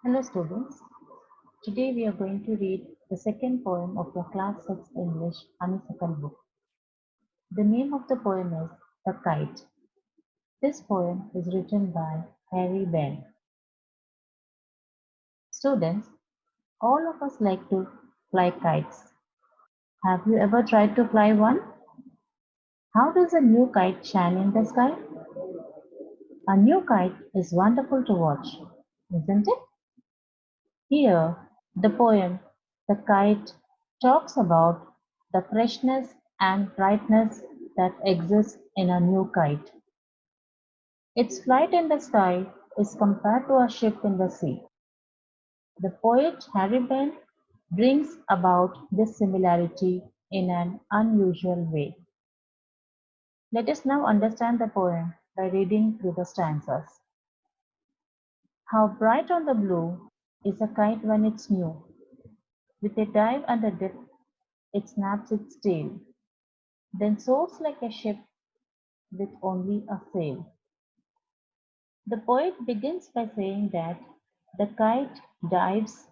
Hello students, today we are going to read the second poem of your class 6 English honeysuckle book. The name of the poem is The Kite. This poem is written by Harry Ben. Students, all of us like to fly kites. Have you ever tried to fly one? How does a new kite shine in the sky? A new kite is wonderful to watch, isn't it? Here, the poem "The Kite" talks about the freshness and brightness that exists in a new kite. Its flight in the sky is compared to a ship in the sea. The poet Harry Ben brings about this similarity in an unusual way. Let us now understand the poem by reading through the stanzas. How bright on the blue is a kite when it's new. With a dive and a dip, it snaps its tail, then soars like a ship with only a sail. The poet begins by saying that the kite dives,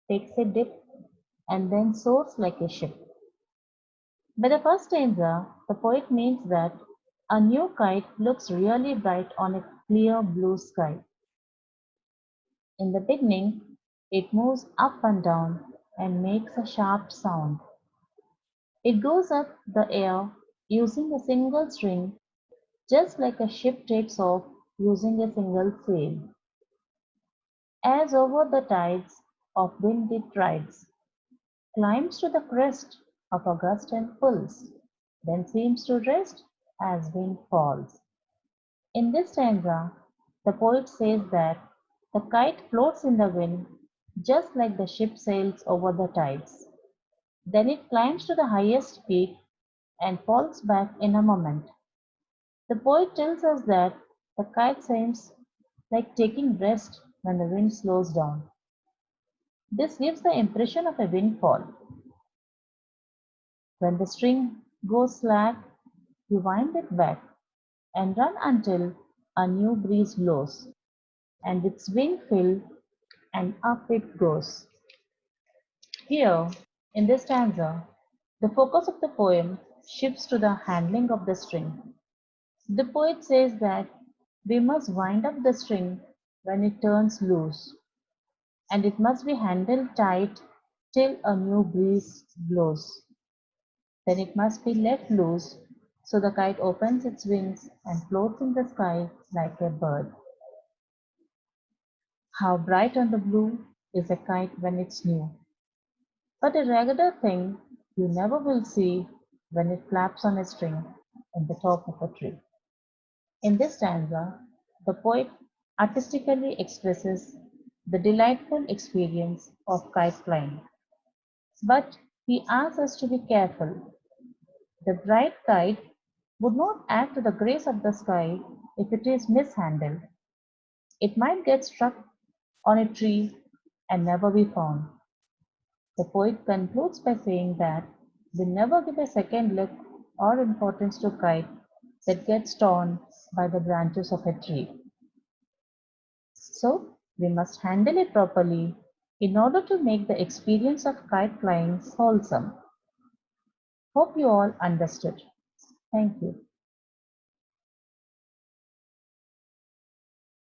takes a dip, and then soars like a ship. By the first stanza, the poet means that a new kite looks really bright on a clear blue sky. In the beginning, it moves up and down and makes a sharp sound. It goes up the air using a single string, just like a ship takes off using a single sail. As over the tides of wind it rides, climbs to the crest of a gust and pulls, then seems to rest as wind falls. In this stanza, the poet says that the kite floats in the wind just like the ship sails over the tides. Then it climbs to the highest peak and falls back in a moment. The poet tells us that the kite seems like taking rest when the wind slows down. This gives the impression of a windfall. When the string goes slack, you wind it back and run until a new breeze blows, and its wing fill and up it goes. Here, in this stanza, the focus of the poem shifts to the handling of the string. The poet says that we must wind up the string when it turns loose, and it must be handled tight till a new breeze blows. Then it must be left loose so the kite opens its wings and floats in the sky like a bird. How bright on the blue is a kite when it's new, but a regular thing you never will see when it flaps on a string in the top of a tree. In this stanza, the poet artistically expresses the delightful experience of kite flying, but he asks us to be careful. The bright kite would not add to the grace of the sky if it is mishandled. It might get stuck on a tree and never be found. The poet concludes by saying that we never give a second look or importance to kite that gets torn by the branches of a tree. So we must handle it properly in order to make the experience of kite flying wholesome. Hope you all understood. Thank you.